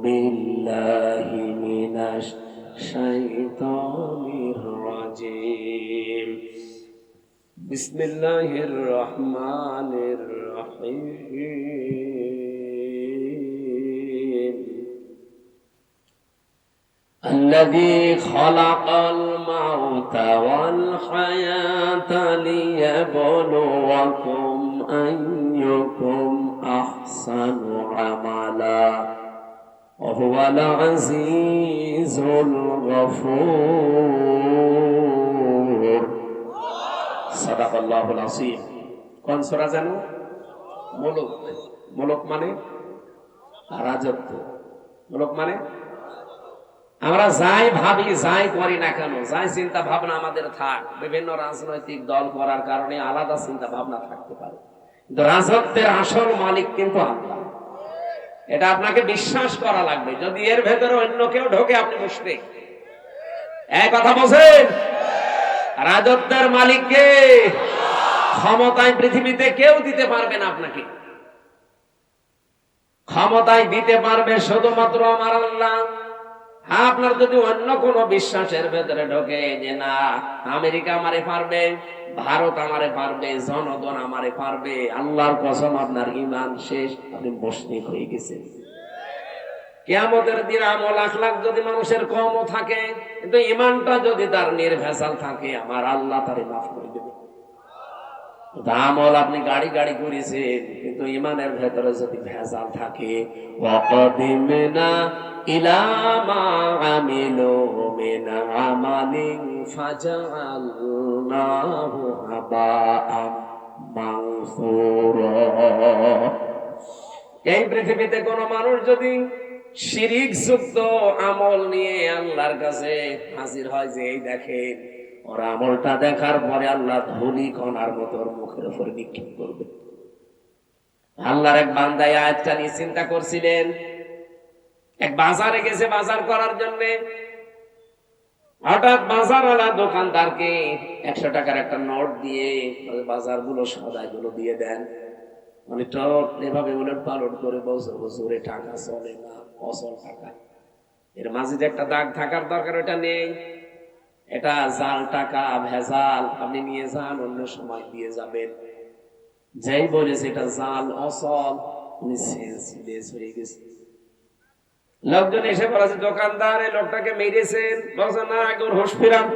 بالله من الشيطان الرجيم بسم الله الرحمن الرحيم الذي خلق الموت والحياة ليبلوكم أيكم أحسن عملا وهو العزيز الغفور صدق الله العظيم কোন সূরা জানো মুলুক মুলুক মানে রাজত্ব মুলুক মানে আমরা যাই ভাবি যাই করি না কেন যাই চিন্তা ভাবনা আমাদের থাক বিভিন্ন রাজনৈতিক দল করার কারণে আলাদা চিন্তা ভাবনা থাকতে পারে কিন্তু রাজত্বের আসল মালিক কিন্তু আল্লাহ এটা আপনাকে বিশ্বাস করা লাগবে যদি এর ভেতরে অন্য কেউ ঢোকে আপনি মুশরিক এই কথা বলেন রাজত্বের মালিক কে ক্ষমতায় পৃথিবীতে কেউ দিতে পারবে না আপনাকে ক্ষমতায় দিতে পারবে শুধুমাত্র আমার আল্লাহ আপনার যদি অন্য কোন বিশ্বাসের ভেতরে ঢোকে যে না আমেরিকা আমারে পারবে ভারত আমারে পারবে জনগণ আমারে পারবে আল্লাহর কসম আপনার ঈমান শেষ আপনি মুশরিক হয়ে গেছেন কিয়ামতের দিন আমল আখলাক যদি মানুষের কমও থাকে কিন্তু ঈমানটা যদি তার নির্ভেজাল থাকে আমার আল্লাহ তারে মাফ করে দেবে আমল আপনি গাড়ি গাড়ি করেছেন কিন্তু ঈমানের ভেতরে যদি ভেজাল থাকে ওয়াকাদিমনা ইলা মা আমিলু মিন আমালিন ফাজআলনাহু হাবাআম মানসুরা এই পৃথিবীতে কোন মানুষ যদি শিরিক যুক্ত আমল নিয়ে আল্লাহর কাছে হাজির হয় যে এই দেখেন ওর আমলটা দেখার পরে আল্লাহ ধুলি কণার মতো ওর মুখের উপর নিক্ষেপ করবে আল্লাহর এক বান্দা এই আয়াতটা নিয়ে চিন্তা করছিলেন এক বাজারে গেছে বাজার করার জন্য হঠাৎ বাজারওয়ালা দোকানদারকে 100 টাকার একটা নোট দিয়ে বাজারগুলো সদাইগুলো দিয়ে দেন মানে টপ এভাবে উলট পালট করে বলছে হুজুরে টাকা চলে না অচল টাকা এর মাঝে যে একটা দাগ থাকার দরকার ওটা নেই এটা জাল টাকা ভেজাল আপনি নিয়ে যান অন্য সময় দিয়ে যাবেন যেই বলেছে এটা জাল অচল উনি সেন্সলেস হয়ে গেছে লোকজন এসে বলেছে দোকানদার এই লোকটাকে মেরেছেন বলছে না আগে ওর হুঁশ ফেরান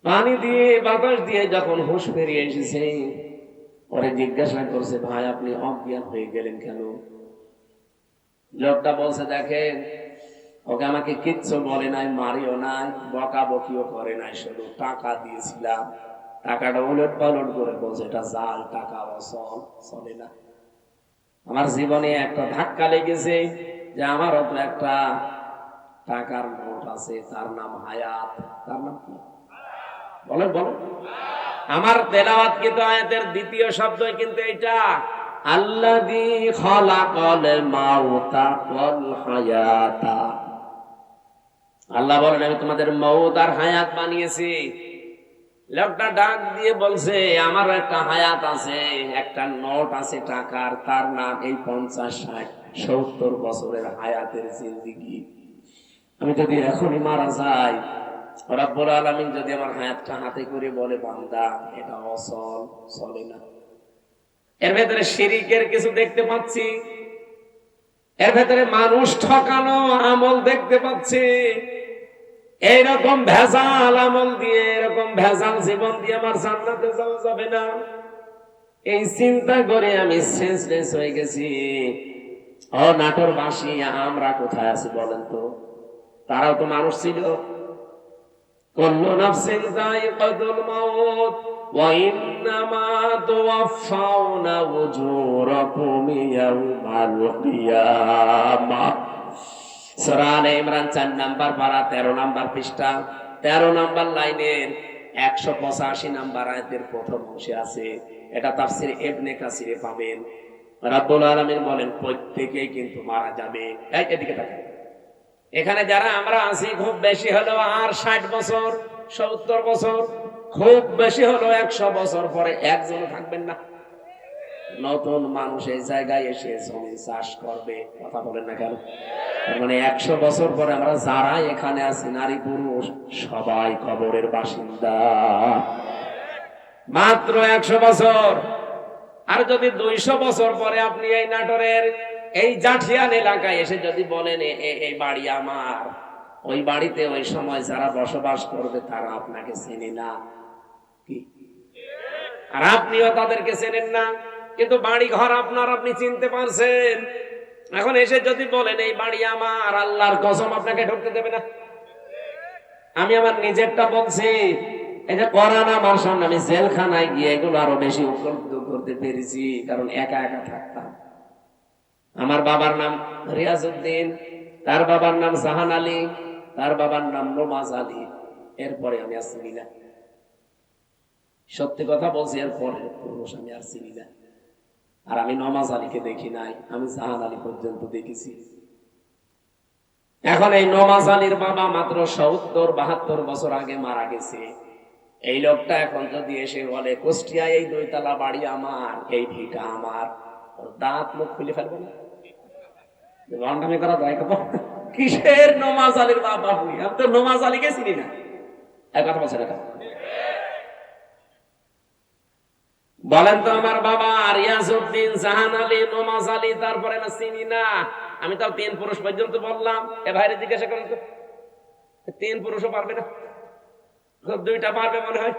পানি দিয়ে বাতাস দিয়ে যখন হুঁশ ফিরিয়ে এসেছে ওরে জিজ্ঞাসা করছে ভাই আপনি অজ্ঞান হয়ে গেলেন কেন লোকটা বলছে দেখেন ওকে আমাকে কিচ্ছু বলে নাই মারিও নাই বকাবকিও করে নাই শুধু টাকা দিয়েছিলাম টাকাটা উলট পালট করে বলছে এটা জাল টাকা অচল চলে না আমার জীবনে একটা ধাক্কা লেগেছে যে আমারও তো একটা টাকার নোট আছে তার নাম হায়াত তার নাম কি বলেন বলেন আমার তেলাওয়াত কিন্তু আয়াতের দ্বিতীয় শব্দই কিন্তু এটা আল্লাযী খালাকাল মাউতা ওয়াল হায়াতা আল্লাহ বলেন আমি তোমাদের মউত আর হায়াত বানিয়েছি লোকটা ডাক দিয়ে বলছে আমার একটা হায়াত আছে একটা নোট আছে টাকার তার নাম এই 50 60 70 বছরের হায়াতের জিন্দেগি আমি যদি এখনই মারা যাই রব্বুল আলামিন যদি আমার হায়াতটা হাতে করে বলে বান্দা এটা অচল চলে না এর ভেতরে শিরিকের কিছু দেখতে পাচ্ছি এর ভেতরে মানুষ ঠকানো আমল দেখতে পাচ্ছি এইরকম ভেজাল আমল দিয়ে এরকম ভেজাল জীবন দিয়ে আমার জান্নাতে যাওয়া যাবে না এই চিন্তা করে আমি সেন্সলেস হয়ে গেছি ও নাটোরবাসী আমরা কোথায় আছি বলেন তো তারাও তো মানুষ ছিল কুল্লু নাফসিন যায়িকাতুল মাউত ওয়া ইন্নামা তুওয়াফাউনা উজুরাকুম ইয়াওমাল কিয়ামাহ সূরা আলে ইমরান 4 নাম্বার পারা 13 নাম্বার পৃষ্ঠা 13 নাম্বার লাইনের 185 নাম্বার আয়াতের প্রথম অংশে আছে এটা তাফসীর ইবনে কাসিরে পাবেন রব্বুল আলামিন বলেন প্রত্যেকেই কিন্তু মারা যাবে এদিকে তাকান এখানে যারা আমরা আছি খুব বেশি হলো আর 60 বছর 70 বছর খুব বেশি হলো 100 বছর পরে একজন থাকবেন না নতুন মানুষ এই জায়গায় এসে জমি চাষ করবে, কথা বলেন না কেন? তার মানে 100 বছর পরে আমরা যারা এখানে আছি, নারী পুরুষ সবাই কবরের বাসিন্দা। মাত্র 100 বছর। আর যদি 200 বছর পরে আপনি এই নাটোরের এই জাঠিয়ান এলাকায় এসে যদি বলেন এই বাড়ি আমার, ওই বাড়িতে ওই সময় যারা বসবাস করবে তারা আপনাকে চেনে না, কি? আর আপনিও তাদেরকে চেনেন না, কিন্তু বাড়ি ঘর আপনার, আপনি চিনতে পারছেন। এখন এসে যদি বলেন এই বাড়ি আমার, আল্লাহর কসম আপনাকে ঢুকতে দেবে না। আমি আমার নিজেরটা বলছি, এই যে কোরআন আমার সামনে, আমি জেলখানায় গিয়ে এগুলো আরো বেশি উপলব্ধি করতে পেরেছি, কারণ একা একা থাকতাম। আমার বাবার নাম রিয়াজউদ্দিন, তার বাবার নাম জাহান আলী, তার বাবার নাম নমাজ আলী। এরপরে আমি আর চিনি না, সত্যি কথা বলছি, এরপরে পুরুষ আমি আর চিনি না। আর আমি নমাজ আলীকে দেখি নাই, আমি জাহান আলী পর্যন্ত দেখেছি। এখন এই নমাজ আলীর বাবা মাত্র 70-72 বছর আগে মারা গেছে। এই লোকটা এখন যদি এসে বলে কুষ্টিয়ায় এই 2 তলা বাড়ি আমার, এই ভিটা আমার, ওর দাঁত মুখ খুলে ফেলবে না? লন্ডামি করা যায়? কিসের নমাজ আলীর বাবা? আমি তো নমাজ আলীকে চিনি না। এক কথা বলছে না, বলেন তো আমার বাবা রিয়াজউদ্দিন, জাহান আলী, নমাজ আলী, তারপরে না চিনি না। আমি তো 3 পুরুষ পর্যন্ত বললাম। এ ভাইরে জিজ্ঞাসা করেন তো, 3 পুরুষও পারবে না? 2টা পারবে মনে হয়।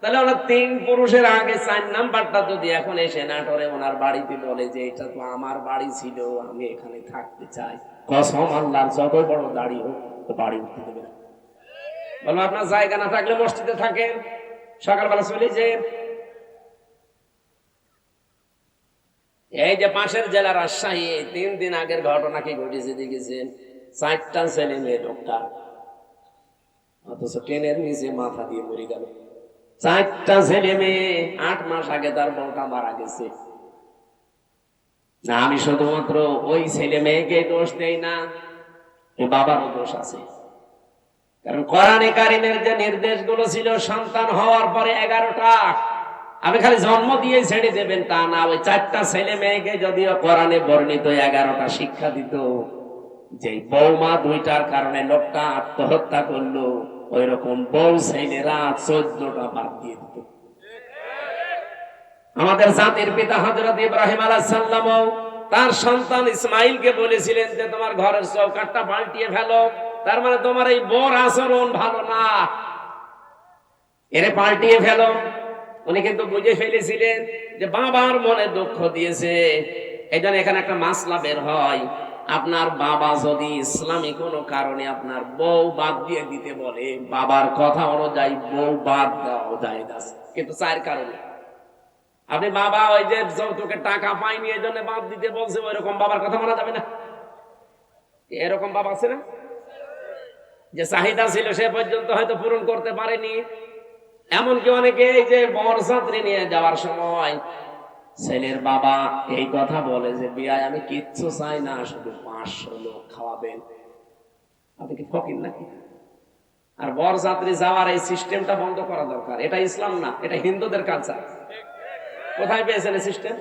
তাহলে ওনার 3 পুরুষের আগে 4 নাম্বারটা যদি এখন এসে নাটোরে ওনার বাড়িতে বলে যে এটা তো আমার বাড়ি ছিল, আমি এখানে থাকতে চাই, কসম আল্লাহর যত বড় দাড়ি হোক তো বাড়ি উঠতে দেবে না। বলবো আপনার জায়গা না থাকলে মসজিদে থাকেন, সকালবেলা চলে যেন। এই যে পাশের জেলা রাজশাহী, 3 দিন আগের ঘটনা কি ঘটেছে দেখেছেন? 4টা ছেলে মেয়ে ডক্টর, অথচ ট্রেনের নিচে মাথা দিয়ে মরে গেল। 4টা ছেলে মেয়ে, 8 মাস আগে তার বউটা মারা গেছে। না, আমি শুধুমাত্র ওই ছেলে মেয়েকে দোষ দেই না, ও বাবারও দোষ আছে। কারণ কোরআনে কারিমের যে নির্দেশগুলো ছিল সন্তান হওয়ার পরে 11টা, আপনি খালি জন্ম দিয়ে ছেড়ে দেবেন তা না। ওই 4টা ছেলে মেয়েকে যদিও কোরআনে বর্ণিত 11টা শিক্ষা দিত, যে বৌমা 2টার কারণে লোকটা আত্মহত্যা করলো, ওই রকম বউ ছেলেরা 14টা বাদ দিয়ে দিত। আমাদের জাতির পিতা হযরত ইব্রাহিম আলাইহিস সালাম তার সন্তান ইসমাইলকে বলেছিলেন যে তোমার ঘরের চৌকাঠটা পাল্টিয়ে ফেলো, তার মানে তোমার এই বউর আচরণ ভালো না, এরে পাল্টিয়ে ফেলো। উনি কিন্তু বুঝে ফেলেছিলেন যে বাবার মনে দুঃখ দিয়েছে। এই জন্য এখানে একটা মাসলা বের হয়, আপনার বাবা যদি ইসলামী কোনো কারণে আপনার বউ বাদ দিয়ে দিতে বলে, বাবার কথা অনুযায়ী বউ বাদ দেওয়া জায়েজ আছে, কিন্তু 4 কারণে। আপনি বাবা ওই যে যৌতুকের টাকা পাইনি এই জন্য বাদ দিতে বলছে, ওই রকম বাবার কথা মানা যাবে না। এরকম বাবা আছে না, যে চাহিদা ছিল সে পর্যন্ত হয়তো পূরণ করতে পারেনি। এমনকি অনেকে এই যে বরযাত্রী নিয়ে যাওয়ার সময় ছেলের বাবা এই কথা বলে যে বিয়ায় আমি কিচ্ছু চাই না, শুধু 500 লোক খাওয়াবেন। আপনি কি ফকির নাকি? আর বরযাত্রী যাওয়ার এই সিস্টেমটা বন্ধ করা দরকার। এটা ইসলাম না, এটা হিন্দুদের কালচার। কোথায় পেয়েছেন এই সিস্টেম?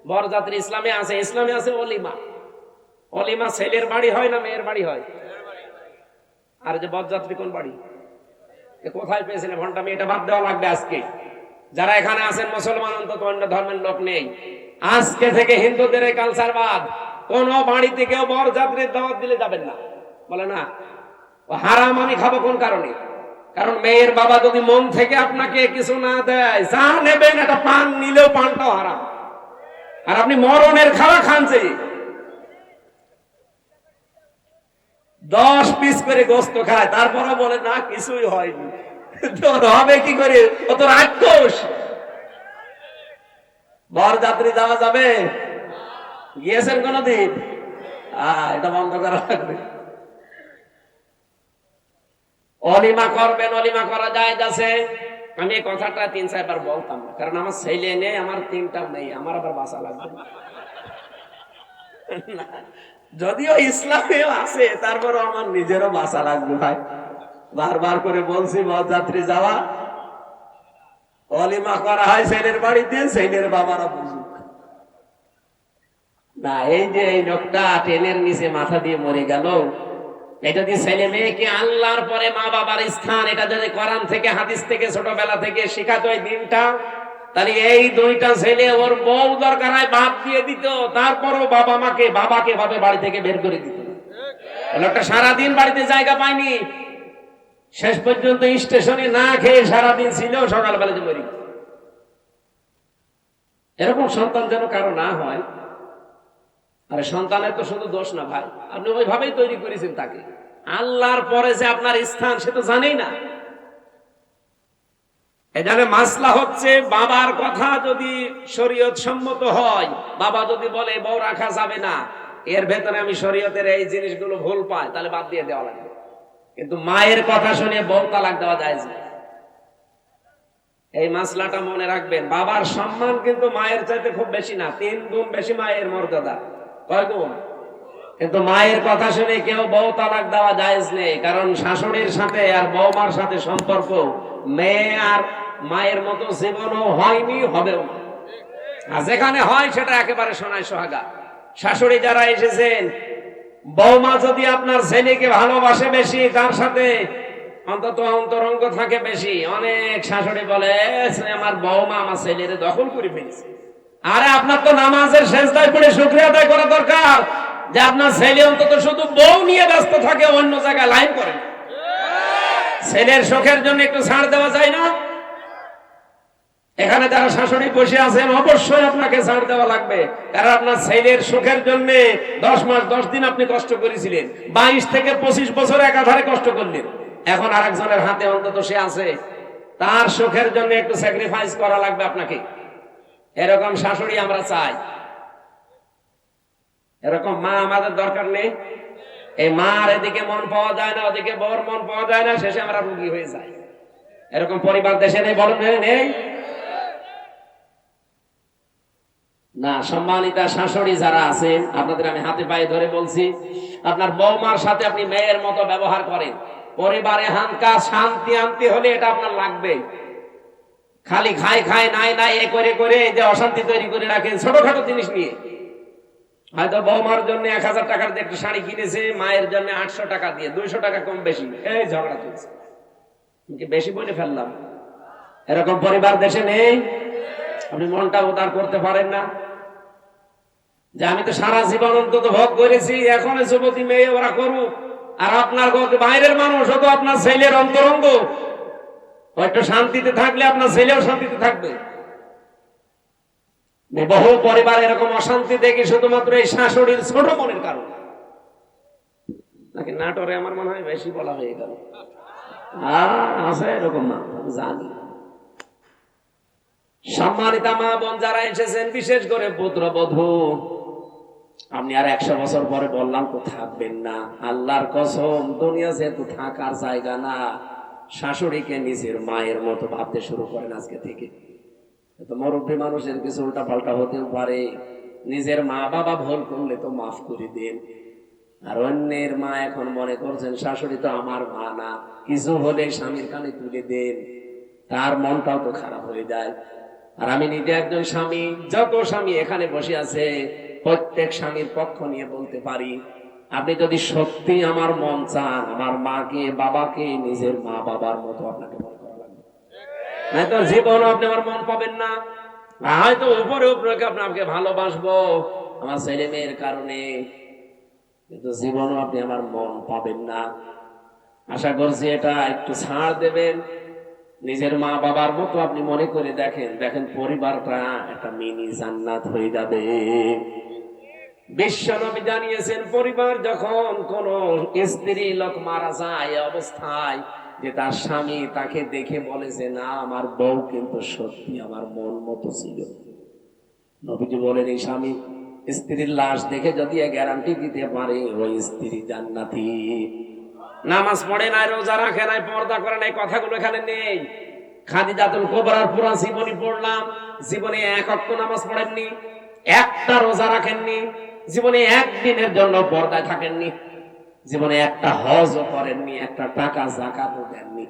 বরযাত্রী ইসলামে আছে, ইসলামে আছে অলিমা। অলিমা ছেলের বাড়ি হয় না মেয়ের বাড়ি হয়? আর যে বরযাত্রী কোন বাড়ি? কোথায় পেয়েছেন ঘন্টামি? এটা বাদ দেওয়া লাগবে আজকে। যারা এখানে আছেন মুসলমান, অন্তত অন্য ধর্মের লোক নেই, আজকে থেকে হিন্দুদের এই কালচার বাদ। কোন বাড়িতে কেউ বরযাত্রীর দাওয়াত দিলে যাবেন না, বলে না ও হারাম, আমি খাবো। কোন কারণে? কারণ মেয়ের বাবা যদি মন থেকে আপনাকে কিছু না দেয়, যা নেবেন একটা পান নিলেও পানটাও হারাম। আর আপনি মরণের খাওয়া খানছে, 10 পিস করে গোস্ত খায়, তারপরে বলে না কিছুই হয়নি। তোর হবে কি করে? ও তো রাক্ষস। বরযাত্রী যাওয়া যাবে? গিয়েছেন কোনদিন? এটা বন্ধ করা লাগবে। অলিমা করবেন, অলিমা করা যায় যাচ্ছে। আমি এই কথাটা 3-4 বার বলতাম, কারণ আমার ছেলে নেই, আমার 3টা নেই, আমার আবার বাঁচা লাগবে। যদিও ইসলামেও আছে, তারপরও আমার নিজেরও বাঁচা লাগবে ভাই। বারবার করে বলছি বরযাত্রী যাওয়া, অলিমা করা হয় ছেলের বাড়িতে, ছেলের বাবারা বুঝুক। না, এই যে এই লোকটা ট্রেনের নিচে মাথা দিয়ে মরে গেল, এটা যদি ছেলে মেয়েকে আল্লাহর পরে মা বাবার স্থান, এটা যদি কোরআন থেকে হাদিস থেকে ছোটবেলা থেকে শেখাতো এই দিনটা, তাহলে এই দুইটা ছেলে ওর বউ দরকার হয় বাপ দিয়ে দিত, তারপরও বাবাকে ভাবে বাড়ি থেকে বের করে দিত। লোকটা সারাদিন বাড়িতে জায়গা পায়নি, শেষ পর্যন্ত স্টেশনে না খেয়ে সারাদিন ছিল, সকালবেলা যে মরি। এরকম সন্তান যেন কারো না হয়। আরে সন্তানের তো শুধু দোষ না ভাই, আপনি ওইভাবেই তৈরি করেছেন তাকে। আল্লাহর পরে যে আপনার স্থান সে তো জানেই না। এখানে মাসলা হচ্ছে, বাবার কথা যদি শরীয়ত সম্মত হয়, বাবা যদি বলে বউ রাখা যাবে না, এর ভেতরে আমি শরীয়তের এই জিনিসগুলো ভুল পাই, তাহলে বাদ দিয়ে দেওয়া লাগবে। কিন্তু মায়ের কথা শুনে বউ তালাক দেওয়া যায় না। এই মাসলাটা মনে রাখবেন। বাবার সম্মান কিন্তু মায়ের চাইতে খুব বেশি না, 3 গুণ বেশি মায়ের মর্যাদা। কয় গুণ? কিন্তু মায়ের কথা শুনে কেউ বউ তালাক দেওয়া জায়েজ নেই, কারণ শাশুড়ির সাথে আর বৌমার সাথে সম্পর্ক মেয়ে আর মায়ের মতো জীবনও হয়নি, হবেও না। আর যেখানে হয় সেটা একেবারে সোনায় সোহাগা। শাশুড়ি যারা এসেছেন, বৌমা যদি আপনার ছেলেকে ভালোবাসে বেশি, তার সাথে অন্তত অন্তরঙ্গ থাকে বেশি, অনেক শাশুড়ি বলে আমার বৌমা আমার ছেলের দখল করে ফেলেছে। আরে আপনার তো নামাজের সেজদায় পড়ে শুকরিয়া আদায় করা দরকার যে আপনার ছেলে অন্তত শুধু বউ নিয়ে ব্যস্ত থাকে, অন্য জায়গায় লাইন করে না। ছেলের শখের জন্য একটু ছাড় দেওয়া যায় না? এখানে যারা শাশুড়ি বসে আছেন, অবশ্যই আপনাকে ছাড় দেওয়া লাগবে, কারণ আপনার ছেলের সুখের জন্য 10 মাস 10 দিন আপনি কষ্ট করেছিলেন, 22 থেকে 25 বছর একাধারে কষ্ট করলেন। এখন আরেকজনের হাতে অন্তত সে আছে, তার সুখের জন্য একটু স্যাক্রিফাইস করা লাগবে আপনাকে। এরকম শাশুড়ি আমরা চাই। এরকম মা আমাদের দরকার নেই। এই মার এদিকে মন পাওয়া যায় না, ওদিকে বর মন পাওয়া যায় না, শেষে আমরা রোগী হয়ে যাই। এরকম পরিবার দেশে নেই, বলেন নেই? না, সম্মানিতা শাশুড়ি যারা আছেন, আপনাদের আমি হাতে পায়ে ধরে বলছি, আপনার বৌমার সাথে আপনি মেয়ের মতো ব্যবহার করেন। পরিবারে হানকা শান্তি আনতে হলে এটা আপনার লাগবে। খালি খায় নাই এ করে করে যে অশান্তি তৈরি করে রাখেন ছোটখাটো জিনিস নিয়ে। হয়তো বৌমার জন্য 1000 টাকার দিয়ে একটা শাড়ি কিনেছে, মায়ের জন্য 800 টাকা দিয়ে, 200 টাকা কম বেশি, এই ঝগড়া চলছে। বেশি বলে ফেললাম। এরকম পরিবার দেশে নেই? আপনি মনটা উদার করতে পারেন না যে আমি তো সারা জীবন অন্তত ভোগ করেছি, এখন যুবতী মেয়ে ওরা করুক। আর আপনার বাইরের মানুষ হতো আপনার ছেলের অন্তরঙ্গ, একটু শান্তিতে থাকলে আপনার ছেলেও শান্তিতে থাকবে। বহু পরিবার এরকম অশান্তি দেখি শুধুমাত্র এই শাশুড়ির ছোট মনের কারণে। নাকি নাটোরে আমার মনে হয় বেশি বলা হয়ে গেল। আছে এরকম না, জানি। সম্মানিতা মা বোন যারা এসেছেন, বিশেষ করে পুত্রবধূ, আপনি আর 100 বছর পরে বললাম তো থাকবেন না, আল্লাহর কসম, দুনিয়া যেহেতু থাকার জায়গা না, শাশুড়িকে নিজের মায়ের মতো ভাবতে শুরু করেন আজকে থেকে। তো মুরব্বী মানুষের কিছু উল্টা পাল্টা হতেও পারে, নিজের মা বাবা ভুল করলে তো মাফ করে দেন। আর অন্যের মা এখন মনে করছেন শাশুড়ি তো আমার মা না, কিছু হলে স্বামীর কানে তুলে দেন, তার মনটাও তো খারাপ হয়ে যায়। আর আমি নিজে একজন স্বামী, যত স্বামী এখানে বসে আছে প্রত্যেক স্বামীর পক্ষ নিয়ে বলতে পারি, আপনি যদি সত্যি আমার মন চান, আমার মাকে বাবাকে নিজের মা বাবার মতো আপনাকে মনে করা লাগবে, নয়তো জীবন আপনি আমার মন পাবেন না। হয়তো উপরে উপরে আপনাকে ভালোবাসবো আমার ছেলে মেয়ের কারণে, কিন্তু জীবনও আপনি আমার মন পাবেন না। আশা করছি এটা একটু ছাড় দেবেন, নিজের মা বাবার মতো আপনি মনে করে দেখেন, দেখেন পরিবারটা একটা মিনি জান্নাত হয়ে যাবে। বিশ্বনবী জানিয়েছেন, পরিবার যখন কোন স্ত্রী লোক মারা যায় অবস্থায়, যে তার স্বামী তাকে দেখে বলে যে না, আমার বউ কিন্তু সত্যি আমার মন মতো ছিল, নবীজি বলেন এই স্বামী স্ত্রীর লাশ দেখে যদি গ্যারান্টি দিতে পারে, ওই স্ত্রী জান্নাতি। নামাজ পড়ে নাই, রোজা রাখে নাই, পর্দা করে নাই, কথাগুলো এখানে নেই। খাদিজাতুল কুবরার পুরা জীবনী পড়লাম, জীবনে 1 ওয়াক্ত নামাজ পড়েননি, একটা রোজা রাখেননি, জীবনে একদিনের জন্য পর্দায় থাকেননি, জীবনে একটা হজও করেননি, একটা টাকা যাকাতও দেননি।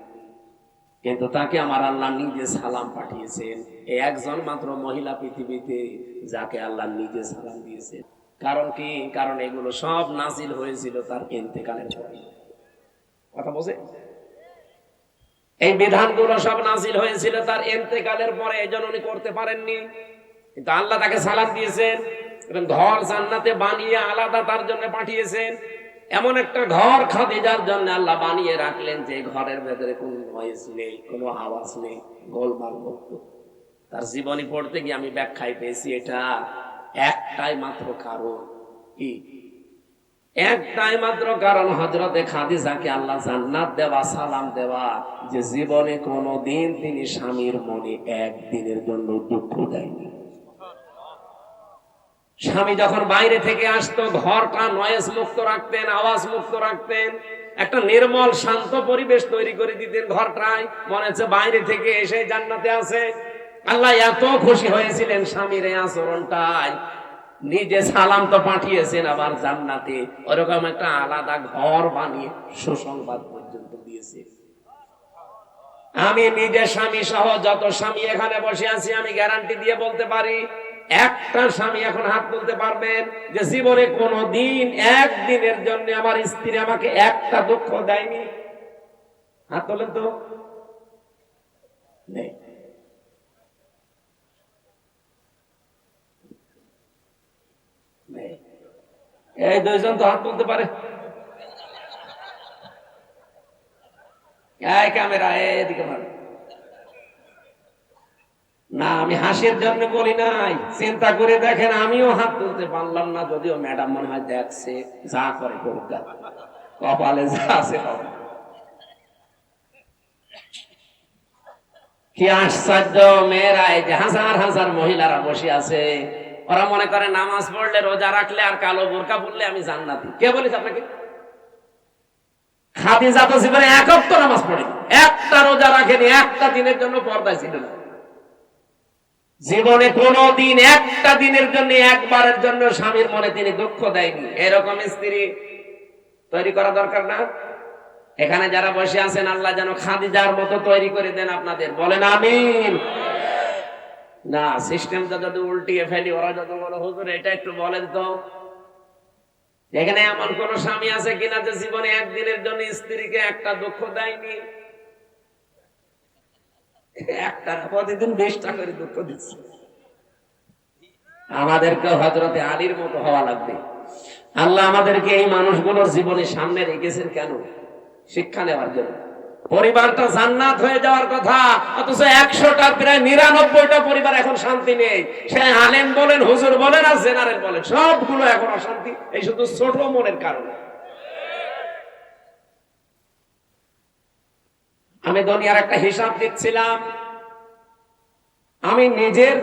কিন্তু তাকে আমার আল্লাহ নিজে সালাম পাঠিয়েছেন। এই একজন মাত্র মহিলা পৃথিবীতে যাকে আল্লাহ নিজে সালাম দিয়েছেন। কারণ কি? কারণ এগুলো সব নাজিল হয়েছিল তার ইন্তেকালের পরে। কথা বোঝে? এই বিধানগুলো সব নাজিল হয়েছিল তার ইন্তেকালের পরে, এজন্য উনি করতে পারেননি। কিন্তু আল্লাহ তাকে সালাম দিয়েছেন এবং ঘর জান্নাতে বানিয়ে আলাদা তার জন্য পাঠিয়েছেন। এমন একটা ঘর খাদিজার জন্য আল্লাহ বানিয়ে রাখলেন যে ঘরের ভেতরে কোনো নয়েজ নেই, কোনো আওয়াজ নেই, গোলমাল মুক্ত। তার জীবনী পড়তে গিয়ে আমি ব্যাখ্যায় পেয়েছি এটা একটাই মাত্র কারণ। কি? একটাই মাত্র কারণ, হযরতে খাদিজাকে আল্লাহ জান্নাত দেওয়া, সালাম দেওয়া, যে জীবনে কোনোদিন তিনি স্বামীর মনে একদিনের জন্য দুঃখ দেয়নি। স্বামী যখন বাইরে থেকে আসতো ঘরটা নয়েজ মুক্ত রাখতেন, আওয়াজ মুক্ত রাখতেন, একটা নির্মল শান্ত পরিবেশ তৈরি করে দিতেন ঘরটায়, মনে হচ্ছে বাইরে থেকে এসে জান্নাতে আছে। আল্লাহ এত খুশি হয়েছিলেন স্বামীর এই আচরণটাই, নিজে সালাম তো পাঠিয়েছেন, আবার জান্নাতে ওরকম একটা আলাদা ঘর বানিয়ে সুসংবাদ পর্যন্ত দিয়েছে। আমি নিজে স্বামী সহ যত স্বামী এখানে বসে আছি, আমি গ্যারান্টি দিয়ে বলতে পারি, একটা স্বামী এখন হাত তুলতে পারবেন যে জীবনে কোনোদিন একদিনের জন্য আমার স্ত্রী আমাকে একটা দুঃখ দেয়নি? হাত তোলেন তো। নেই। এই দুইজন তো হাত তুলতে পারে। ক্যামেরা এদিকে মারো না, আমি হাসির জন্য বলি নাই, চিন্তা করে দেখেন আমিও হাত তুলতে পারলাম না, যদিও ম্যাডাম মনে হয় দেখছে, যা করে করুক, কপালে যা আছে। কি আশ্চর্য মেয়েরা, এই যে হাজার হাজার মহিলারা বসে আছে, ওরা মনে করে নামাজ পড়লে, রোজা রাখলে আর কালো বোরকা পরলে আমি জান্নাতি। কে বলেছে আপনাকে? খাদিজা তো জীবনে এক ওয়াক্ত নামাজ পড়েনি, একটা রোজা রাখেনি, একটা দিনের জন্য পর্দায় ছিল না। জীবনে কোনদিন একটা দিনের জন্য, একবারের জন্য স্বামীর মনে তিনি দুঃখ দেয়নি। এরকম স্ত্রী তৈরি করা দরকার না? এখানে যারা বসে আছেন, আল্লাহ যেন খাদিজার মতো তৈরি করে দেন আপনাদের। বলেন আমিন। না, সিস্টেমটা যদি উল্টিয়ে ফেলি, ওরা যত বড় হুজুর এটা একটু বলেন তো, এখানে এমন কোন স্বামী আছে কিনা যে জীবনে একদিনের জন্য স্ত্রীকে একটা দুঃখ দেয়নি? একটা প্রতিদিন 20টা করে দুঃখ দিচ্ছে। আমাদেরকে হযরতে আলীর মতো হওয়া লাগবে। আল্লাহ আমাদেরকে এই মানুষগুলোর জীবনের সামনে রেখেছেন কেন? শিক্ষা নেওয়ার জন্য। পরিবারটা জান্নাত হয়ে যাওয়ার কথা, অথচ 100টার প্রায় 99টা পরিবার এখন শান্তি নেই। সে আলেম বলেন, হুজুর বলেন আর জেনারেল বলেন, সবগুলো এখন অশান্তি, এই শুধু ছোট মনের কারণে। আমি দুনিয়ার একটা হিসাব দিচ্ছিলাম, আমি নিজের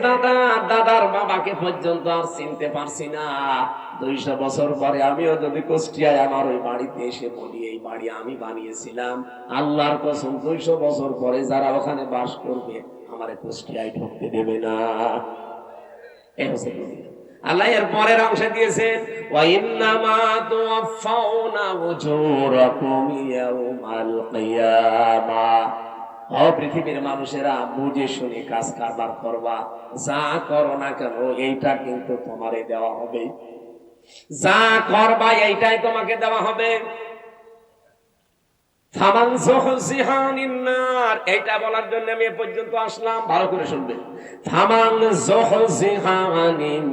দাদার বাবাকে পর্যন্ত আর চিনতে পারছি না। 200 বছর পরে আমিও যদি কুষ্টিয়ায় আমার ওই বাড়িতে এসে বলি এই বাড়ি আমি বানিয়েছিলাম, আল্লাহর কসম 200 বছর পরে যারা ওখানে বাস করবে আমার কুষ্টিয়ায় ঢুকতে দেবে না। এই হচ্ছে দুনিয়া। আল্লাহ এর পরের অংশে দিয়েছেন, ওয়া ইন্নামা তুওয়াফাউনা উজুরাকুম ইয়াউমাল কিয়ামাহ। ও পৃথিবীর মানুষেরা, বুঝে শুনে কাজ কারবার করবা, যা করো না কেন এইটা কিন্তু তোমারে দেওয়া হবে। যা করবা এইটাই তোমাকে দেওয়া হবে। ফামান যুহজিহা আনিন নার, এইটা বলার জন্য আমি এ পর্যন্ত আসলাম, ভালো করে শুনবেন। ফামান যুহজিহা আনিন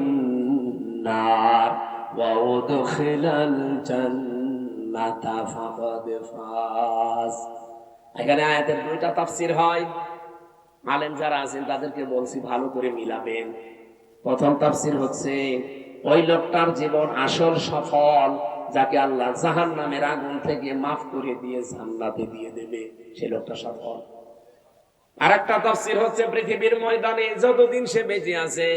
নার ওয়া উদখিলাল জান্নাতা ফাকাদ ফাজ। এখানে আয়াতের 2টা তাফসীর হয়। আলেম যারা আছেন তাদেরকে বলছি ভালো করে মিলাবেন। প্রথম তাফসীর হচ্ছে, ওই লোকটার জীবন আসল সফল, যাকে আল্লাহ জাহান্নামের আগুন থেকে মাফ করে দিয়ে জান্নাতে দিয়ে দেবে, সে লোকটা সফল। আরেকটা তাফসীর হচ্ছে, পৃথিবীর ময়দানে যতদিন সে বেঁচে আছে,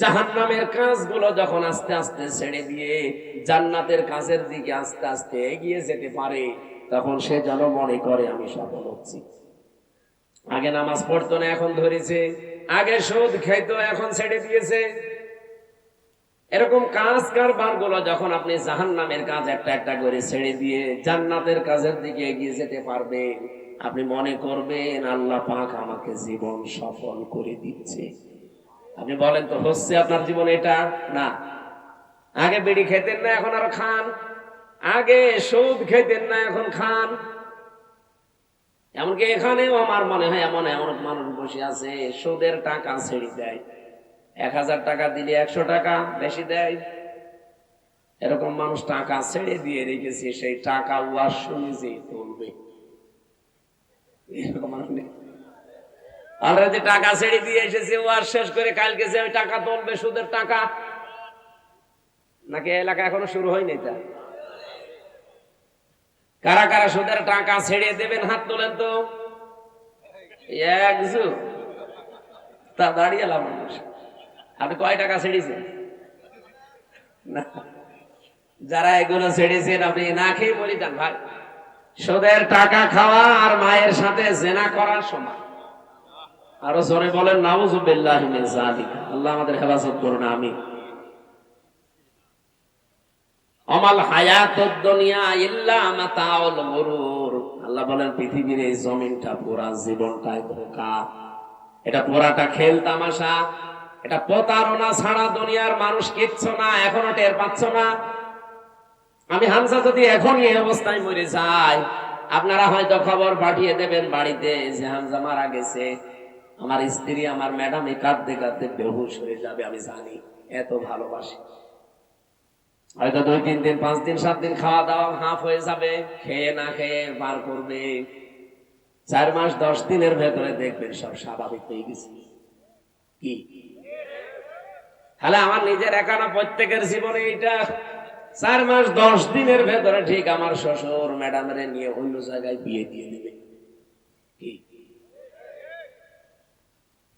জাহান্নামের কাজগুলো যখন আস্তে আস্তে ছেড়ে দিয়ে জান্নাতের কাজের দিকে আস্তে আস্তে এগিয়ে যেতে পারে, তখন সে যেন মনে করে আমি সফল হচ্ছি। আগে নামাজ পড়তো না, এখন ধরেছে। আগে সুদ খেত, এখন ছেড়ে দিয়েছে। এরকম কাজ কারবার গুলো যখন আপনি জাহান্নামের কাজ একটা একটা করে ছেড়ে দিয়ে জান্নাতের কাজের দিকে এগিয়ে যেতে পারবেন, আপনি মনে করবেন আল্লাহ পাক আমাকে জীবন সফল করে দিচ্ছে। আপনি বলেন তো, হচ্ছে আপনার জীবন এটা? না, আগে বিড়ি খেতেন না, এখন আর খান। আগে সুদ খেতেন না, এখন খান। এমনকি এখানেও আমার মনে হয় এমন এমন মানুষ বসে আছে সুদের টাকা ছেড়ে দেয়, 1000 টাকা দিলে 100 টাকা বেশি দেয়। এরকম মানুষ টাকা ছেড়ে দিয়ে রেখেছে, সেই টাকা ওয়াজ শুনে যে তুলবে। এরকম মানুষ নেই? আমরা যে টাকা ছেড়ে দিয়ে এসেছে, ওয়াজ শেষ করে কালকে যে টাকা তুলবে সুদের টাকা, নাকি এলাকা এখনো শুরু হয়নি? তা কারা কারা সুদের টাকা ছেড়ে দেবেন হাত তোলেন তো। একজু তা দাঁড়িয়ে লাভ মানুষ। আপনি কয় টাকা ছেড়েছেন? না, যারা এগুলো ছেড়েছেন আপনি না খেয়ে বলি যান ভাই, সুদের টাকা খাওয়া আর মায়ের সাথে জেনা করার সমান। আরো জোরে বলেন নাউযুবিল্লাহি মিন যালিক। আল্লাহ আমাদের হেফাজত করুন, আমিন। আমাল হায়াতুদ দুনিয়া ইল্লা মাতাউল গুরুর। আল্লাহ বলেন পৃথিবীর এই জমিনটা, পুরা জীবনটাই ধোঁকা। এটা পুরাটা খেল তামাশা, এটা প্রতারণা ছাড়া দুনিয়ার মানুষ কিচ্ছু না। এখনো টের পাচ্ছ না? আমি হামজা যদি এখনই এই অবস্থায় মরে যাই, আপনারা হয়তো খবর পাঠিয়ে দেবেন বাড়িতে যে হামজা মারা গেছে। আমার স্ত্রী, আমার ম্যাডাম কাঁদতে কাঁদতে বেহুশ হয়ে যাবে, আমি জানি, এত ভালোবাসি। হয়তো 2, 3 দিন, 5 দিন, 7 দিন খাওয়া দাওয়া হাফ হয়ে যাবে, খেয়ে না খেয়ে পার করবে। 4 মাস 10 দিনের ভেতরে দেখবেন সব স্বাভাবিক হয়ে গেছে। কি তাহলে আমার নিজের একা না, প্রত্যেকের জীবনে এইটা। 4 মাস 10 দিনের ভেতরে ঠিক আমার শ্বশুর ম্যাডামের নিয়ে অন্য জায়গায় বিয়ে দিয়ে দিবে। কি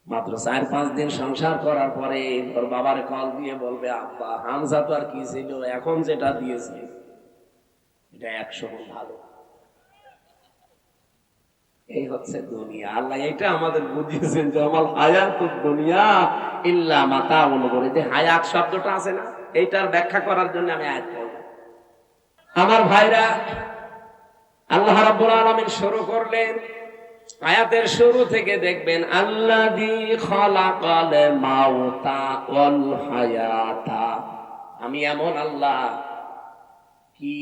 মাত্র 4-5 দিন সংসার করার পরে ওর বাবার কল দিয়ে বলবে, আব্বা হামজা তো আর কি ছিল, এখন যেটা দিয়েছে এটা 100 গুণ ভালো। এই হচ্ছে দুনিয়া। আল্লাহ এটা আমাদের বুঝিয়েছেন যে আমাল হায়াতুদ দুনিয়া ইল্লা মাতাউল গুরুর। যে হায়াত শব্দটা আছে না, এইটার ব্যাখ্যা করার জন্য আমি আয়াত পড়ব। আমার ভাইরা, আল্লাহ রাব্বুল আলামিন শুরু করলেন, আয়াতের শুরু থেকে দেখবেন আল্লাযী খালাকাল মাউতা ওয়াল হায়াতা। আমি এমন আল্লাহ কি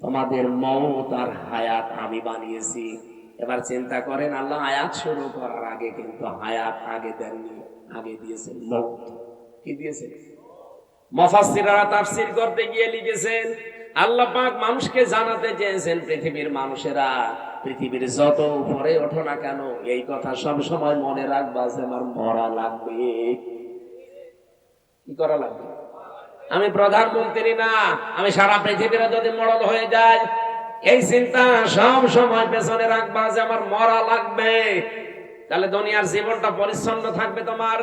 তোমাদের মউত আর হায়াত আমি বানিয়েছি। এবার চিন্তা করেন, আল্লাহ আয়াত শুরু করার আগে কিন্তু হায়াত আগে দেননি, আগে দিয়েছেন মউত। কি দিয়েছেন? মুফাসসিররা তাফসীর করতে গিয়ে লিখেছেন, আল্লাহ পাক মানুষকে জানাতে চেয়েছেন, পৃথিবীর মানুষেরা পৃথিবীর যত উপরে ওঠো না কেন, এই কথা সব সময় মনে রাখবা যে আমার মরা লাগবে। কি করা লাগবে? আমি প্রধানমন্ত্রী না, আমি সারা পৃথিবীরা যদি মরল হয়ে যায়, এই চিন্তা সব সময় পেছনে রাখবা যে আমার মরা লাগবে। তাহলে দুনিয়ার জীবনটা পরিচ্ছন্ন থাকবে তোমার।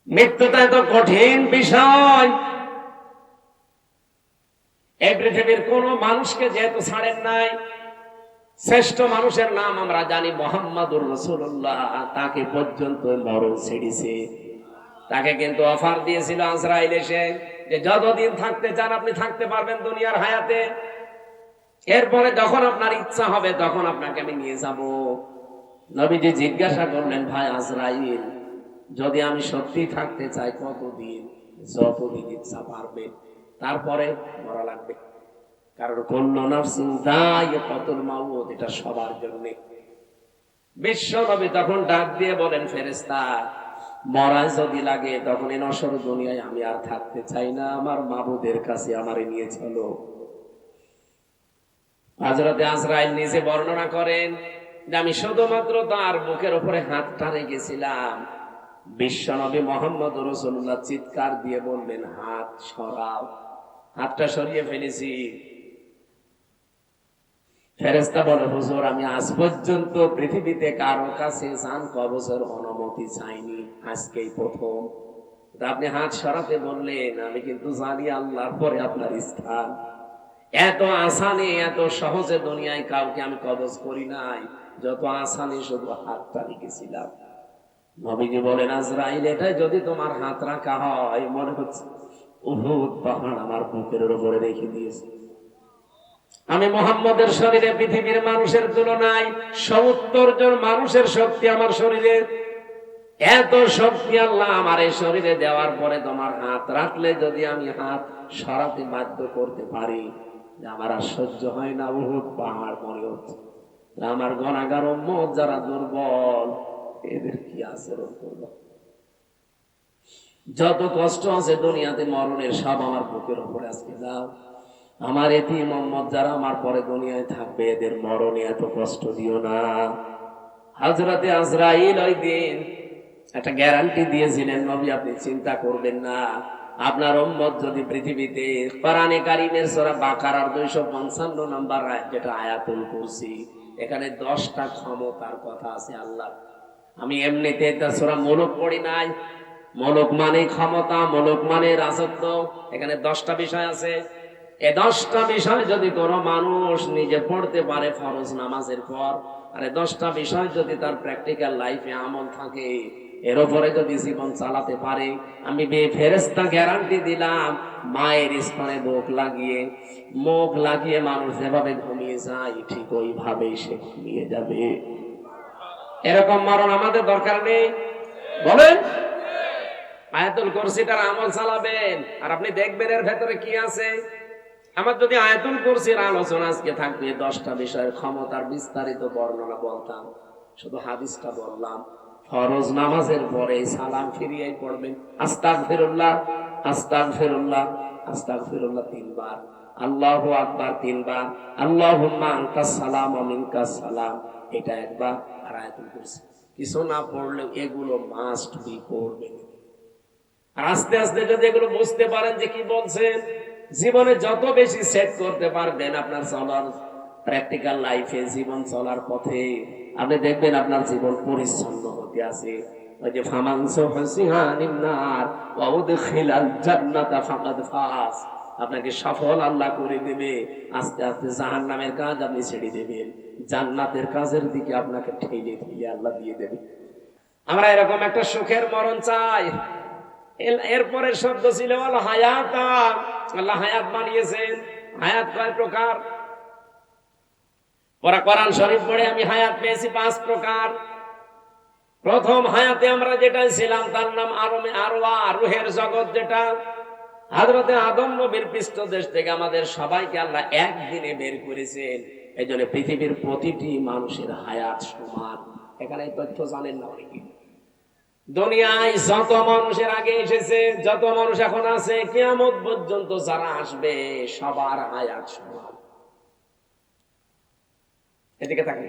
মৃত্যুটা এত কঠিন বিষয়, এই পৃথিবীর কোন মানুষকে যেহেতু ছাড়েন নাই, শ্রেষ্ঠ মানুষের নাম আমরা জানি মুহাম্মাদুর রাসূলুল্লাহ, তাকে পর্যন্ত মরণ ছেড়েছে। তাকে কিন্তু অফার দিয়েছিল আজরাইল এসে যে যতদিন থাকতে চান আপনি থাকতে পারবেন দুনিয়ার হায়াতে, এরপরে যখন আপনার ইচ্ছা হবে তখন আপনাকে আমি নিয়ে যাব। নবীজি জিজ্ঞাসা করলেন, ভাই আজরাইল, যদি আমি সত্যি থাকতে চাই কতদিন? যতদিন ইচ্ছা পারবে, তারপরে মরা লাগবে। কারণ কুল্লু নাফসিন যায়িকাতুল মাউত, এটা সবার জন্য। বিশ্ব নবী তখন ডাক দিয়ে বলেন, ফেরেশতা, মরা যদি লাগে তখন এই নশ্বর দুনিয়ায় আমি আর থাকতে চাই না, আমার মাবুদের কাছে আমারে নিয়ে চলো। হযরতে আজরাইল নিজে বর্ণনা করেন যে আমি শুধুমাত্র তার বুকের উপরে হাতটা রেখেছিলাম, বিশ্ব নবী মুহাম্মদ রাসূলুল্লাহ চিৎকার দিয়ে বললেন, হাত সরাও। হাতটা সরিয়ে ফেলেছি। ফেরেশতা বলে, হুজুর, আমি আজ পর্যন্ত পৃথিবীতে কারো কাছে জান কবজের অনুমতি চাইনি, আজকেই প্রথম। আপনি হাত সরাতে বললেন, আমি কিন্তু জানি আল্লাহর পরে আপনার স্থান। এত আসানে, এত সহজে দুনিয়ায় কাউকে আমি কবজ করি নাই, যত আসানে শুধু হাতটা রেখেছিলাম। নবীজি বলেন, আজরাইল, এটা যদি তোমার হাত রাখা হয়, মনে হচ্ছে উহুদ পাহাড় আমার বুকের উপরে রেখে দিয়েছে। আমি মুহাম্মদের শরীরে পৃথিবীর মানুষের তুলনায় 70 জন মানুষের শক্তি আমার শরীরে। এত শক্তি আল্লাহ আমার এই শরীরে দেওয়ার পরে তোমার হাত রাখলে যদি আমি হাত সরাতে বাধ্য করতে পারি, যে আমার আর সহ্য হয় না, উহুদ পাহাড় মনে হচ্ছে। আমার গুনাহগার উম্মত যারা দুর্বল, এদের কি আচরণ করবো? যত কষ্ট আছে দুনিয়াতে মরণের, সব আমার বুকের উপরে আজকে দাও। আমার এতিম উম্মত যারা আমার পরে দুনিয়ায় থাকবে, এদের মরণে এত কষ্ট দিও না। হযরতে আজরাইল ওই দিন একটা গ্যারান্টি দিয়েছিলেন, নবী আপনি চিন্তা করবেন না, আপনার উম্মত যদি পৃথিবীতে কোরআনে কারীমের সূরা বাকারার 255 নম্বর আয়াত, যেটা আয়াতুল কুরসি, এখানে 10টা ক্ষমতার কথা আছে আল্লাহ। আমি এমনিতে এটা সূরা মুলক পড়ি নাই। মুলক মানে ক্ষমতা, মুলক মানে রাজত্ব। এখানে 10টা বিষয় আছে। এই 10টা বিষয় যদি কোনো মানুষ নিজে পড়তে পারে ফরজ নামাজের পর, আর এই 10টা বিষয় যদি তার প্র্যাকটিক্যাল লাইফে আমল থাকে, এর উপরে যদি জীবন চালাতে পারে, আমি ফেরেশতা গ্যারান্টি দিলাম, মায়ের স্তনে মুখ লাগিয়ে মানুষ যেভাবে ঘুমিয়ে যায়, ঠিক ওইভাবেই সে ঘুমিয়ে যাবে। এরকম মরণ আমাদের দরকার নেই, বলেন? আয়াতুল কুরসিটার আমল চালাবেন, আর আপনি দেখবেন এর ভেতরে কি আছে। আমার যদি আয়াতুল কুরসির আলোচনা আজকে থাকবে, 10টা বিষয়ের ক্ষমতার বিস্তারিত বর্ণনা বলতাম, শুধু হাদিসটা বললাম। ফরজ নামাজের পরে সালাম ফিরিয়েই পড়বেন, আস্তাগফিরুল্লাহ আস্তাগফিরুল্লাহ আস্তাগফিরুল্লাহ 3 বার, আল্লাহু আকবার 3 বার, আল্লাহুম্মা আনতাস সালাম ওয়া মিনকাস সালাম, এটা একবার। আর আয়াতুল কুরসি কিছু না পড়লেও এগুলো মাস্ট বি পড়বেন। আর আস্তে আস্তে যদি এগুলো বুঝতে পারেন যে কি বলছেন, জীবনে যত বেশি সেট করতে পারবেন আপনার চলার প্র্যাকটিক্যাল লাইফে, জীবন চলার পথে, আপনি দেখবেন আপনার জীবন পরিচ্ছন্ন হতে আছে। ওই যে ফামানসু হুসিহানিন নার ওয়া উদখিলাল জান্নাতা ফাকাদ ফাস, আপনাকে সফল আল্লাহ করে দেবে। আস্তে আস্তে জাহান্নামের কাজ আপনি ছেড়ে দেবেন, জান্নাতের কাজের দিকে আপনাকে ঠেলে ঠেলে আল্লাহ দিয়ে দেবে। আমরা এরকম একটা সুখের মরণ চাই। এরপরের শব্দ ছিল আল হায়াতা, আল্লাহ হায়াত বানিয়েছেন। হায়াত কয় প্রকার? ওরা কোরআন শরীফ পড়ে আমি হায়াত পেয়েছি 5 প্রকার। প্রথম হায়াতে আমরা যেটা ছিলাম তার নাম আরমে আরওয়া, রুহের জগৎ, যেটা হযরতে আদম নবীর পৃষ্ঠদেশ থেকে আমাদের সবাইকে আল্লাহ একদিনে বের করেছেন। এই জন্য পৃথিবীর প্রতিটি মানুষের হায়াত সমান। এখানে এই তথ্য জানেন না অনেকে। দুনিয়ায় যত মানুষের আগে এসেছে, যত মানুষ এখন আছে, কিয়ামত পর্যন্ত যারা আসবে, সবার হায়াত সমান। এদিকে তাকান,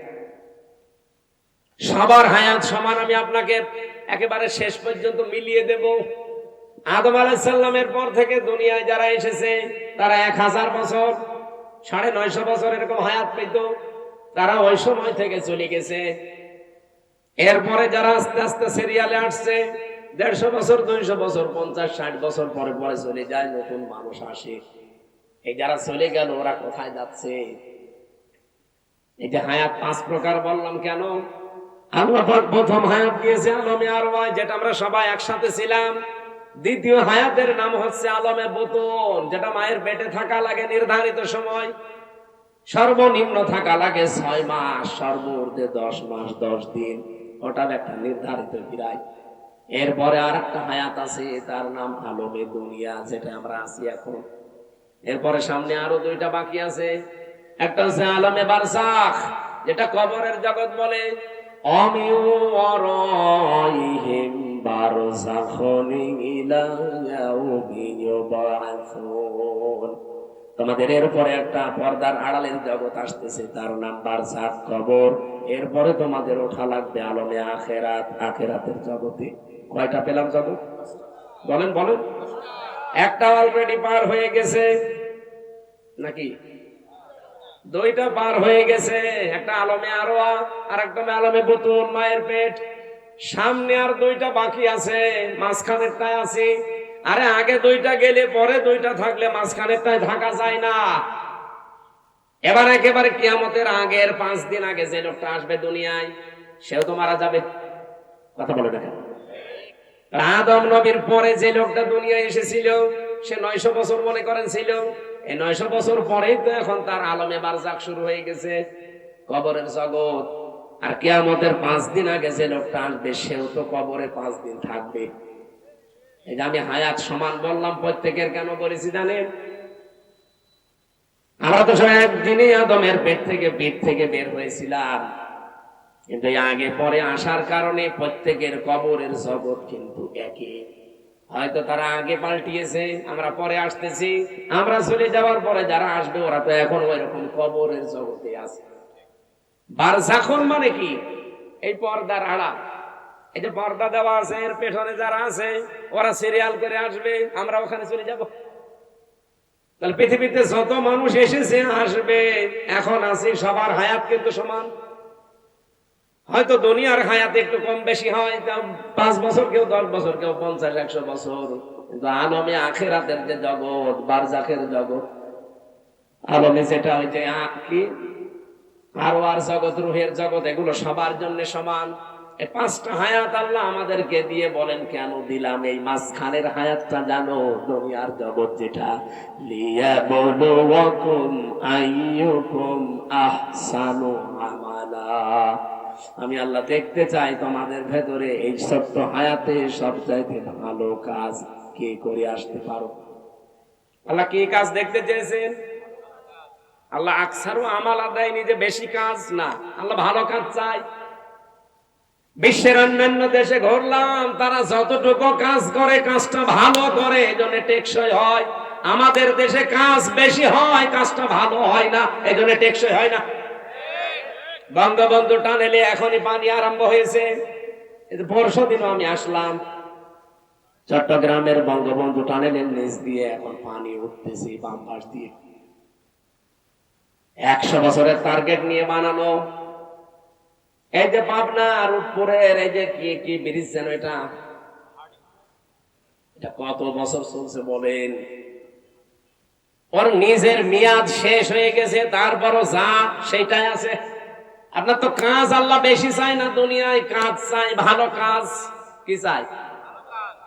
সবার হায়াত সমান। আমি আপনাকে একেবারে শেষ পর্যন্ত মিলিয়ে দেব। আদম আলাইহিস সালামের পর থেকে দুনিয়ায় যারা এসেছে, তারা 1000 বছর, 950 বছর এরকম হায়াত পেত। তারা ওই সময় থেকে চলে গেছে। এরপরে যারা আস্তে আস্তে সিরিয়ালে আসছে, 150 বছর, 200 বছর, 50, 60 বছর পরে পরে চলে যায়, নতুন মানুষ আসে। এই যারা চলে গেল, ওরা কোথায় যাচ্ছে? এই যে হায়াত 5 প্রকার বললাম কেন? আল্লাহ পাক প্রথম হায়াত দিয়েছে আলমে আরওয়া, যেটা আমরা সবাই একসাথে ছিলাম। দ্বিতীয় হায়াতের নাম হচ্ছে আলমে বুতুন, যেটা মায়ের পেটে থাকা লাগে নির্ধারিত সময়। সর্বনিম্ন থাকা লাগে 6 মাস, সর্বোচ্চ 10 মাস 10 দিন, ওটার একটা নির্ধারিত বিরায়। এরপরে আর একটা হায়াত আছে, তার নাম আলমে দুনিয়া, যেটা আমরা আছি এখন। এরপরে সামনে আরো 2টা বাকি আছে। একটা হচ্ছে আলমে বারজাখ, যেটা কবরের জগৎ বলে। অমিউরাইহিম বারজাখুন ইলা ইয়াউমি ইউবাআসুন। তোমাদের এরপরে একটা পর্দার আড়ালের জগৎ আসতেছে, তার নাম বারজাখ, কবর। এরপরে তোমাদের ওঠা লাগবে আলমে আখিরাত, আখিরাতের জগতে। কয়টা পেলাম জগৎ? বলেন বলেন। একটা অলরেডি পার হয়ে গেছে নাকি? 2টা পার হয়ে গেছে। একটা আলমে আরওয়া, আর একটা আলমে বুতুন, মায়ের পেট। সামনে আর 2টা বাকি আছে, মাঝখানেরটায় আছে। আরে আগে 2টা গেলে পরে 2টা থাকলে মাঝখানেরটায় থাকা যায় না। এবার একেবারে কিয়ামতের আগের 5 দিন আগে যে লোকটা আসবে দুনিয়ায়, সেও তো মারা যাবে। কথা বলে দেখেন। আদম নবীর পরে যে লোকটা দুনিয়ায় এসেছিল, সে 900 বছর মনে করেন ছিল। এই 900 বছর পরেই তো এখন তার আলমে বারজাখ শুরু হয়ে গেছে, কবরের জগৎ। আর কিয়ামতের 5 দিন আগে যে লোকটা আসবে সেও তো কবরে 5 দিন থাকবে। এই যে আমি হায়াত সমান বললাম, প্রত্যেকের কেন বলেছি জানেন? আমরা তো সব একদিনই আদমের পেট থেকে বের হয়েছিলাম, কিন্তু আগে পরে আসার কারণে প্রত্যেকের কবরের জগৎ কিন্তু একই। হয়তো তারা আগে পাল্টিয়েছে, আমরা পরে আসতেছি, আমরা চলে যাওয়ার পরে যারা আসবে ওরা তো এখন ওই রকম কবরের জগতে আছে। বারজাখুন মানে কি? এই পর্দার আড়া, এই যে পর্দা দেওয়া আছে এর পেছনে যারা আছে ওরা সিরিয়াল করে আসবে, আমরা ওখানে চলে যাব। তাহলে পৃথিবীতে যত মানুষ এসেছে আসবে, এখন আছি, সবার হায়াত কিন্তু সমান। হয়তো দুনিয়ার হায়াত একটু কম বেশি হয়, 5 বছর, কেউ 10 বছর, কেউ 50-100 বছর, কিন্তু আলমে আখিরাতের যে জগৎ, বারজাখের জগৎ, আলমে যেটা ওই যে কি আরওয়ার জগৎ, রুহের জগৎ, এগুলো সবার জন্য সমান। এই 5টা হায়াত আল্লাহ আমাদেরকে দিয়ে বলেন কেন দিলাম? এই মাঝখানের হায়াতটা জানো, দুনিয়ার জগৎ যেটা, লিয়াবলুয়াকুম আইয়ুকুম আহসানু আমালা। আমি আল্লাহ দেখতে চাই তোমাদের ভেতরে এই ছোট্ট হায়াতে সবচাইতে ভালো কাজ কে করে আসতে পারো। আল্লাহ কি কাজ দেখতে চেয়েছেন? আল্লাহ আকসারু আমালা দেয়নি যে বেশি কাজ, না, আল্লাহ ভালো কাজ চাই। বিশ্বের অন্যান্য দেশে ঘুরলাম, তারা যতটুকু কাজ করে কাজটা ভালো করে, এজন্য টেকসই হয়। আমাদের দেশে কাজ বেশি হয়, কাজটা ভালো হয় না, এজন্য টেকসই হয় না। বঙ্গবন্ধু টানেলে এখনই পানি আরম্ভ হয়েছে। পরশুদিনও আমি আসলাম, চট্টগ্রামের বঙ্গবন্ধু টানেলের নিচ দিয়ে এখন পানি উঠতেছে বাম পাশ দিয়ে। 100 বছরের টার্গেট নিয়ে বানানো। এই যে পাবনা রূপপুরের এই যে কি ব্রিজ যেন, এটা কত বছর চলছে বলেন? ওর নিজের মেয়াদ শেষ হয়ে গেছে, তারপরও যা সেটাই আছে। আপনার তো কাজ আল্লাহ বেশি চাই না, দুনিয়ায় কাজ চাই, ভালো কাজ। কি চাই?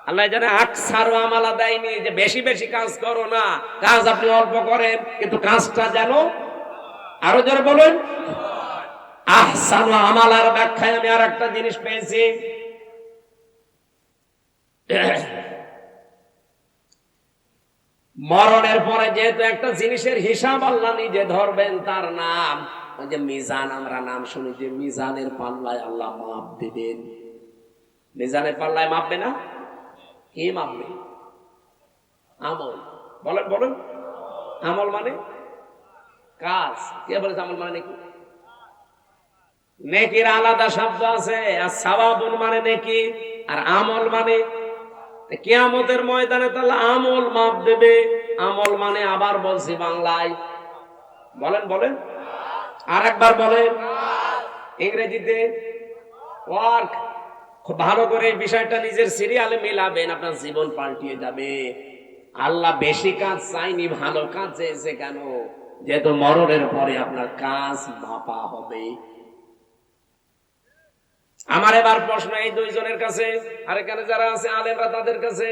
আল্লাহ জানে আকসারু আমালা দেয়নি যে বেশি বেশি কাজ করো না, কাজ আপনি অল্প করেন, কিন্তু কাজটা যেন, আরো জোরে বলুন, আহসানু আমালার ব্যাখ্যায় আমি আর একটা জিনিস পেয়েছি। মরণের পরে যেহেতু একটা জিনিসের হিসাব আল্লাহ নিজে ধরবেন, তার নাম ওই যে মিজান। আমরা নাম শুনি যে মিজানের পাল্লায় আল্লাহ মাপ দিবেন। মিজানের পাল্লায় মাপবে না? কি মাপবে? আমল। বলেন বলেন, আমল মানে কাজ। কে বলেছে আমল মানে নাকি? নেকির আলাদা শব্দ আছে, আর সাওয়াবুন মানে নেকি, আর আমল মানে। কিয়ামতের ময়দানে তাহলে আমল মাপ দেবে। আমল মানে, আবার বলছি বাংলায়, বলেন বলেন, আর একবার বলেন ইংরেজিতে, ওয়ার্ক। খুব ভালো করে এই বিষয়টা নিজের সিরিয়ালে মিলাবেন, আপনার জীবন পাল্টিয়ে যাবে। আল্লাহ বেশি কাজ চাইনি, ভালো কাজ চেয়েছে। কেন? যেহেতু মরণের পরে আপনার কাজ মাপা হবে। আমার এবার প্রশ্ন এই দুইজনের কাছে, আর এখানে যারা আছে আলেমরা তাদের কাছে।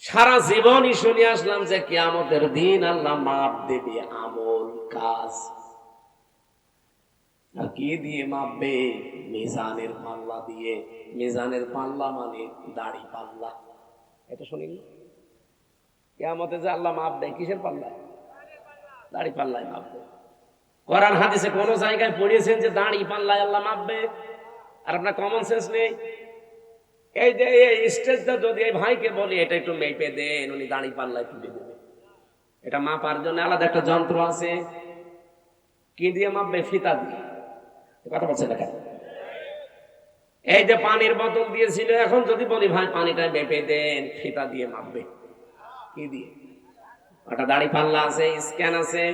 সারা জীবনই শুনে আসলাম যে কিয়ামতের দিন আল্লাহ মাপ দেবে আমল, কাজ। আর কি দিয়ে মাপবে? মিজানের পাল্লা দিয়ে। মিজানের পাল্লা মানে দাড়ি পাল্লা। এটা শুনিনি? কিয়ামতে যে আল্লাহ মাপ দেয় কিসের পাল্লায়? দাড়ি পাল্লায় মাপবে। কোরআন হাদিসে কোন জায়গায় পড়িয়েছেন যে দাড়ি পাল্লায় আল্লাহ মাপবে? আর আপনার কমন সেন্স নেই? এই যে এই স্টেজটা যদি এই ভাইকে বলি এটা একটু মেপে দেন, উনি দাড়ি পাল্লায় তুলে দেবে। এটা মাপার জন্য আলাদা একটা যন্ত্র আছে। কি দিয়ে মাপবে? ফিতা দিয়ে। কথা বলছে না কেন? এই যে পানির বোতল দিয়েছিল, এখন যদি বলি ভাই পানিটা মেপে দেন, ফিতা দিয়ে মাপবে। কি দিয়ে? ওটা দাড়ি পাল্লা আছে, স্ক্যান আছে।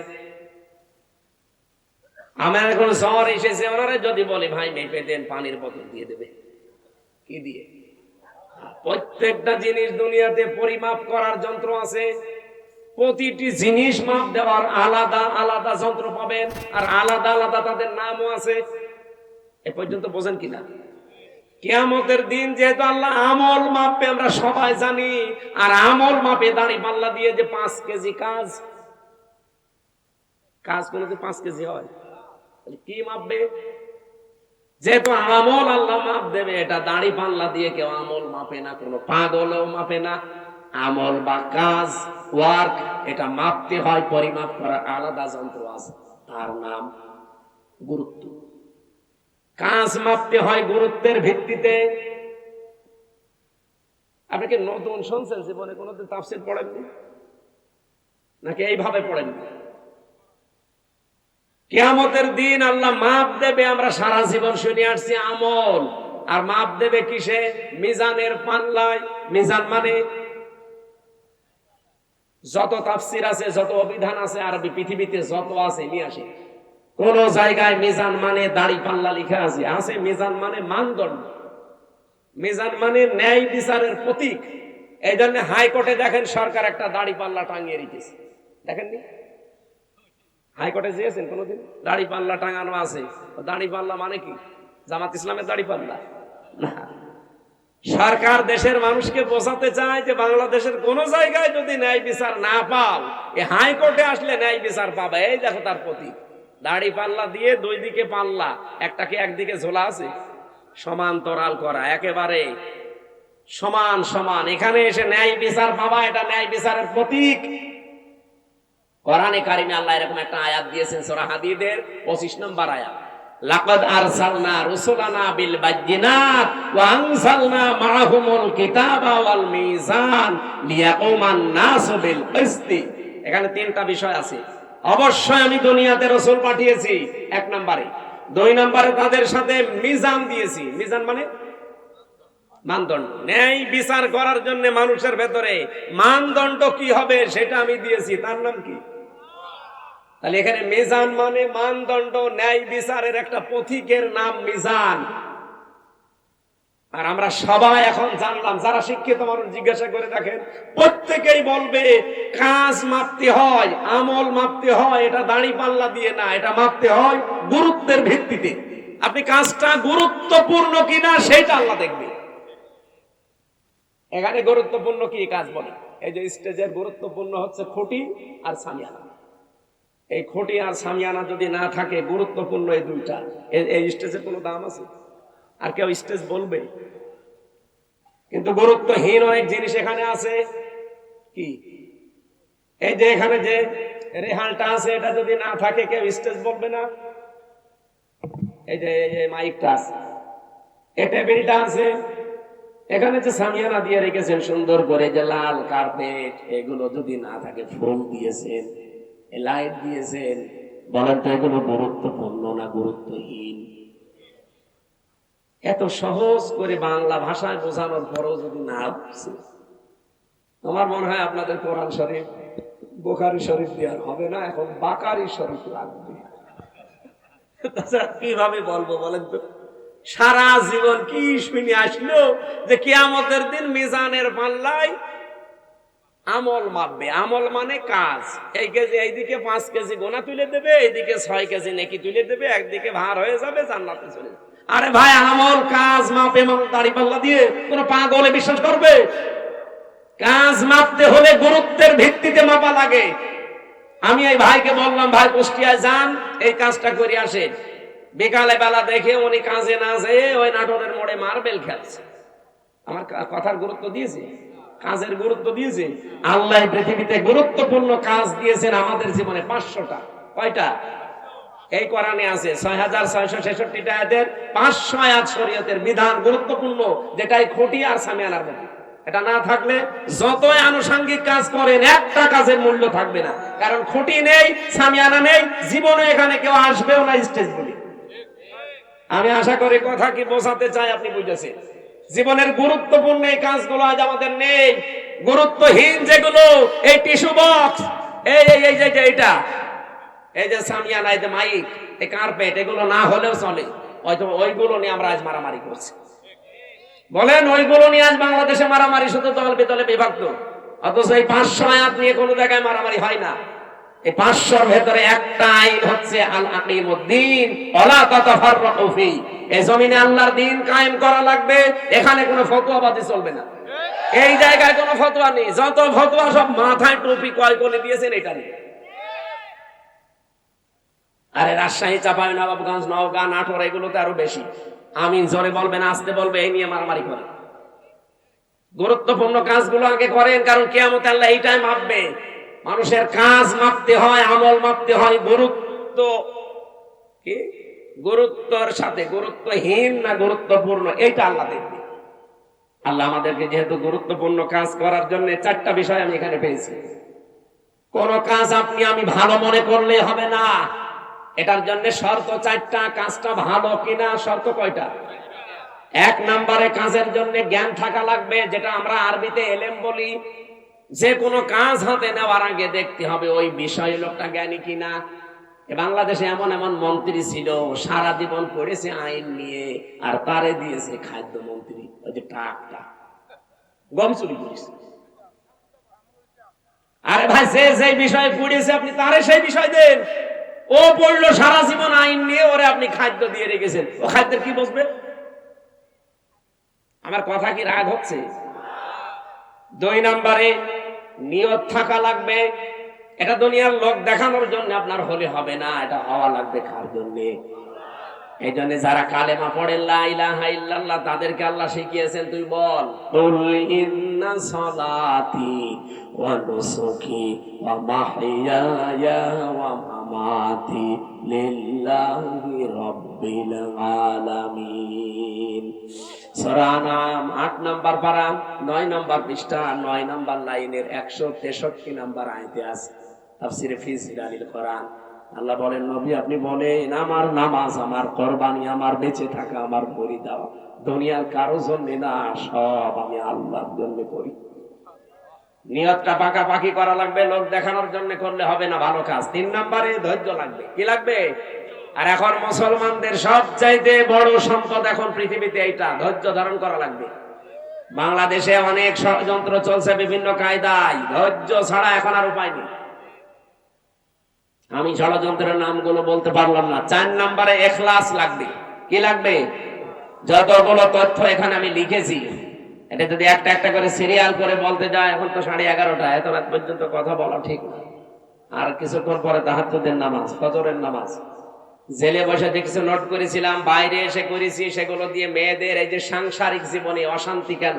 আমার এখন শহর এসেছে, ওনারা যদি বলি ভাই মেপে দেন, পানির বোতল দিয়ে দেবে। কি দিয়ে? প্রত্যেকটা জিনিস দুনিয়াতে পরিমাপ করার যন্ত্র আছে। প্রতিটি জিনিস মাপ দেওয়ার আলাদা আলাদা যন্ত্র পাবেন, আর আলাদা আলাদা তাদের নামও আছে। এ পর্যন্ত বোঝেন কিনা? কিয়ামতের দিন যেহেতু আল্লাহ আমল মাপবে আমরা সবাই জানি, আর আমল মাপে দাড়ি পাল্লা দিয়ে যে 5 কেজি কাজ কোনোদিন 5 কেজি হয়? কি মাপবে? যেহেতু আমল আল্লাহ মাপ দেবে, এটা দাড়ি পাল্লা দিয়ে কেউ আমল মাপে না, কোনো পাগলও মাপে না। আমল বা কাজ, ওয়ার্ক, এটা মাপতে হয়, পরিমাপ করার আলাদা যন্ত্র আছে, তার নাম গুরুত্ব। কাজ মাপতে হয় গুরুত্বের ভিত্তিতে। আপনি কি নতুন শুনছেন? জীবনে কোনোদিন তাফসীর পড়েননি নাকি এইভাবে পড়েননি? কিয়ামতের দিন আল্লাহ মাপ দেবে, আমরা সারা জীবন শুনে আসছি আমল, আর মাপ দেবে কিসে? মিজানের পাল্লায়। মিজান মানে যত তাফসীর আছে, যত অভিধান আছে আরবি পৃথিবীতে যত আছে নিয়ে আসে, কোন জায়গায় মিজান মানে দাড়ি পাল্লা লিখা আছে? আছে। মিজান মানে মানদণ্ড, মিজান মানে ন্যায় বিচারের প্রতীক। এই জন্য হাইকোর্টে দেখেন সরকার একটা দাড়ি পাল্লা টাঙিয়ে রেখেছে, দেখেননি? হাইকোর্টে যেয়েছেন কোনোদিন? দাড়ি পাল্লা টাঙানো আছে। দাড়ি পাল্লা মানে কি? জামাত ইসলামের দাড়ি পাল্লা না। সরকার দেশের মানুষকে বোঝাতে চায় যে বাংলাদেশের কোন জায়গায় যদি ন্যায় বিচার না পাও, এই হাইকোর্টে আসলে ন্যায় বিচার পাবে। এই দেখো তার প্রতীক, দাড়ি পাল্লা দিয়ে দুই দিকে পাল্লা, একটাকে একদিকে ঝোলা আছে, সমান্তরাল করা, একেবারে সমান সমান। এখানে এসে ন্যায় বিচার পাবা, এটা ন্যায় বিচারের প্রতীক। কোরআনে কারিমে আল্লাহ এরকম একটা আয়াত দিয়েছেন, সূরা হাদীদের 25 নম্বর আয়াত, লাকাদ আরসালনা রুসুলানা বিল বায়্যিনাত ওয়া আনজালনা মাআহুমুল কিতাবা ওয়াল মিজান লিয়াকুমান নাসু বিল কিসতি। এখানে তিনটা বিষয় আছে। অবশ্যই আমি দুনিয়াতে রাসূল পাঠিয়েছি, এক নম্বরে। দুই নম্বরে তাদের সাথে মিজান দিয়েছি। মিজান মানে মানদণ্ড, ন্যায় বিচার করার জন্য মানুষের ভেতরে মানদণ্ড কি হবে সেটা আমি দিয়েছি, তার নাম কি? তাহলে এখানে মিজান মানে মানদণ্ড, ন্যায় বিচারের একটা পথিকের নাম মিজান। আর আমরা সবাই এখন জানলাম, যারা শিক্ষিত মানুষ জিজ্ঞাসা করে দেখেন, প্রত্যেকেই বলবে কাজ মাপতে হয়, আমল মাপতে হয়, এটা দাড়ি পাল্লা দিয়ে না, এটা মাপতে হয় গুরুত্বের ভিত্তিতে। আপনি কাজটা গুরুত্বপূর্ণ কিনা সেটা আল্লাহ দেখবে। এখানে গুরুত্বপূর্ণ কি কাজ বলে? এই যে স্টেজের গুরুত্বপূর্ণ হচ্ছে খুঁটি আর সামিয়ানা। এই খুঁটি আর সামিয়ানা যদি না থাকে, গুরুত্বপূর্ণ এই দুইটা, এই স্টেজের কোনো দাম আছে? আর কেউ স্টেজ বলবে? কিন্তু গুরুত্বহীন অনেক জিনিস এখানে আছে। কি? এই যে এখানে যে রেহালটা আছে, এটা যদি না থাকে কেউ স্টেজ বলবে না। এই যে মাইকটা আছে, এই টেবিলটা আছে, এখানে যে সামিয়ানা দিয়ে রেখেছেন সুন্দর করে, যে লাল কার্পেট, এগুলো যদি না থাকে, ফুল দিয়েছেন, লাইট দিয়েছেন, বলেন তো এগুলো গুরুত্বপূর্ণ না গুরুত্বহীন? এত সহজ করে বাংলা ভাষায় বোঝানোর পরও যদি না বুঝছে, আমার মনে হয় আপনাদের কোরআন শরীফ, বুখারী শরীফ দেওয়ার হবে না, এখন বাকারি শরীফ লাগবে। তাছাড়া কিভাবে বলবো বলেন তো? সারা জীবন কি শুনে আসলো যে কিয়ামতের দিন মিজানের পাল্লায় আমল মাপবে। আমল মানে কাজ। এই কেজি, এইদিকে 5 কেজি গোনা তুলে দেবে, এইদিকে 6 কেজি নেকি তুলে দেবে, একদিকে ভার হয়ে যাবে, জান্নাতে চলে যাবে। আরে ভাই, আমল কাজ মাপে দাড়ি পাল্লা দিয়ে কোন পাগলে বিশ্বাস করবে? কাজ মাপতে হলে গুরুত্বের ভিত্তিতে মাপা লাগে। আমি এই ভাইকে বললাম, ভাই কুষ্টিয়ায় যান, এই কাজটা করে আসে। বিকালে বেলা দেখে উনি কাজে না যেয়ে ওই নাটোরের মোড়ে মার্বেল খেলছে। আমার কথার গুরুত্ব দিয়েছে? কাজের গুরুত্ব দিয়েছে? আল্লাহ পৃথিবীতে গুরুত্বপূর্ণ কাজ দিয়েছেন আমাদের জীবনে 500টা। কয়টা? এই কোরআনে আছে 6666টা আয়াতের 500 আয়াত শরীয়তের বিধান গুরুত্বপূর্ণ, যেটাই খুঁটি আর সামিয়ানার মতো। এটা না থাকলে যতই আনুষঙ্গিক কাজ করেন, একটা কাজের মূল্য থাকবে না। কারণ খুঁটি নেই, সামিয়ানা নেই, জীবনে এখানে কেউ আসবেও না স্টেজ বলে। আমি আশা করি কথা কি বোঝাতে চাই আপনি বুঝেছেন। জীবনের গুরুত্বপূর্ণ এই কাজগুলো আজ আমাদের নেই। গুরুত্বহীন যেগুলো, এই টিস্যু বক্স, এই যে এটা, এই যে সামিয়ানা, এই যে মাইক, এই কার্পেট, এগুলো না হলেও চলে। হয়তো ওইগুলো নিয়ে আমরা আজ মারামারি করছি। বলেন, ওইগুলো নিয়ে আজ বাংলাদেশে মারামারি, শুধু দল বেদলে বিভক্ত। অথচ এই 500 আয়াত নিয়ে কোনো জায়গায় মারামারি হয় না। এই 500-র ভেতরে একটা আইন হচ্ছে আল আকিমুদ্দিন ওয়ালা তাতাফাররাকু ফি। এই জমিনে আল্লাহর দ্বীন কায়েম করা লাগবে, এখানে কোনো ফতোয়াবাজি চলবে না। এই জায়গায় কোনো ফতোয়া নেই, যত ফতোয়া সব মাথায় টুপি কয় করে দিয়েছেন এটা নিয়ে। আরে রাজশাহী, চাঁপাইনবাবগঞ্জ, নওগাঁ, নাটোর এগুলোতে আরো বেশি। আমিন জোরে বলবেন, আসতে বলবে, এই নিয়ে মারামারি করে। গুরুত্বপূর্ণ কাজগুলো আগে করেন, কারণ কিয়ামত আল্লাহ এইটাই মাপবে। মানুষের কাজ মাপতে হয়, আমল মাপতে হয়, গুরুত্ব কি, গুরুত্বর সাথে গুরুত্বহীন না গুরুত্বপূর্ণ, এইটা আল্লাহ দেখবে। আল্লাহ আমাদেরকে যেহেতু গুরুত্বপূর্ণ কাজ করার জন্য 4টা বিষয় আমি এখানে পেয়েছি। কোন কাজ আপনি আমি ভালো মনে করলে হবে না, এটার জন্য শর্ত 4টা। কাজটা ভালো কিনা শর্ত কয়টা? 1 নম্বরে কাজের জন্য জ্ঞান থাকা লাগবে, যেটা আমরা আরবিতে এলেম বলি। যে কোনো কাজ হাতে নেওয়ার আগে দেখতে হবে ওই বিষয়ে লোকটা জ্ঞানী কিনা। বাংলাদেশে এমন এমন মন্ত্রী ছিল, সারা জীবন পড়েছে আইন নিয়ে, আর তারে দিয়েছে খাদ্য মন্ত্রী, ওই যে টাকটা গম চুরি করেছে। আরে ভাই, যে বিষয়ে পড়েছে আপনি তারে সেই বিষয় দেন। ও পড়লো সারা জীবন আইন নিয়ে, ওরে আপনি খাদ্য দিয়ে রেখেছেন, ও খাদ্যের কি বুঝবে? আমার কথা কি রাগ হচ্ছে? 2 নম্বরে নিয়ত থাকা লাগবে। এটা দুনিয়ার লোক দেখানোর জন্য আপনার হলে হবে না, এটা হওয়া লাগবে কার জন্য? এই জন্য যারা কালেমা পড়ে লা ইলাহা ইল্লাল্লাহ, তাদেরকে আল্লাহ শিখিয়েছেন, তুই বল কুল ইন্না সালাতি ওয়া নুসুকি ওয়া মাহইয়ায়া ওয়া মামাতি লিল্লাহি রাব্বিল আলামিন। সূরা নাম 8 নম্বর পারা 9 নম্বর পৃষ্ঠা 9 নম্বর লাইনের 163 নম্বর আয়াতে আছে, তাফসীরে ফি জিলালিল কোরআন। আল্লাহ বলেন, নবী আপনি বলেন, আমার নামাজ, আমার কুরবানি, আমার বেঁচে থাকা, আমার বলি দেওয়া দুনিয়ার কারো জন্য না, সব আমি আল্লাহর জন্য করি। নিয়তটা পাকাপাকি করা লাগবে, লোক দেখানোর জন্য করলে হবে না ভালো কাজ। 3 নম্বরে ধৈর্য লাগবে। কি লাগবে? আর এখন মুসলমানদের সবচাইতে বড় সম্পদ এখন পৃথিবীতে এইটা, ধৈর্য ধারণ করা লাগবে। বাংলাদেশে অনেক ষড়যন্ত্র চলছে বিভিন্ন কায়দায়, ধৈর্য ছাড়া এখন আর উপায় নেই। আমি ষড়যন্ত্রের নামগুলো বলতে পারলাম না। 4 নম্বরে ইখলাস লাগবে। কি লাগবে? যতগুলো তথ্য এখানে আমি লিখেছি, এটা যদি একটা একটা করে সিরিয়াল করে বলতে যায়, এখন তো 11:30, এত রাত পর্যন্ত কথা বলা ঠিক না। আর কিছুক্ষণ পরে তাহাজ্জুদের নামাজ, ফজরের নামাজ। জেলে বসে যে কিছু নোট করেছিলাম, বাইরে এসে করেছি, সেগুলো দিয়ে মেয়েদের এই যে সাংসারিক জীবনে অশান্তি কেন,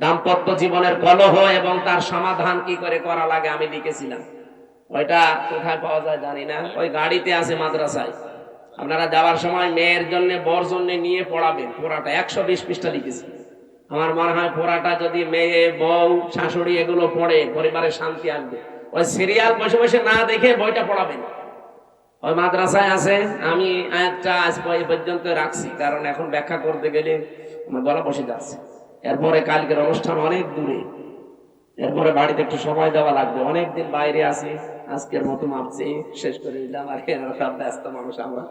দাম্পত্য জীবনের কলহ এবং তার সমাধান কি করে করা লাগে আমি লিখেছিলাম। ওইটা কোথায় পাওয়া যায় জানি না, ওই গাড়িতে আছে মাদ্রাসায়। আপনারা যাওয়ার সময় মেয়ের জন্য বর জন্য নিয়ে পড়াবেন। পোড়াটা 120 পৃষ্ঠা লিখেছি। আমার মনে হয় পোড়াটা যদি মেয়ে, বউ, শাশুড়ি এগুলো পড়ে, পরিবারে শান্তি আসবে। ওই সিরিয়াল বসে বসে না দেখে বইটা পড়াবেন। ওই মাদ্রাসায় আছে। আমি আয়াতটা আজ পর্যন্ত রাখছি, কারণ এখন ব্যাখ্যা করতে গেলে আমার গলা বসে যাচ্ছে। এরপরে কালকের অনুষ্ঠান অনেক দূরে, এরপরে বাড়িতে একটু সময় দেওয়া লাগবে, অনেকদিন বাইরে আছি। আজকের মতো মাপছি, শেষ করে দিলাম। আর সব ব্যস্ত মানুষ আমরা।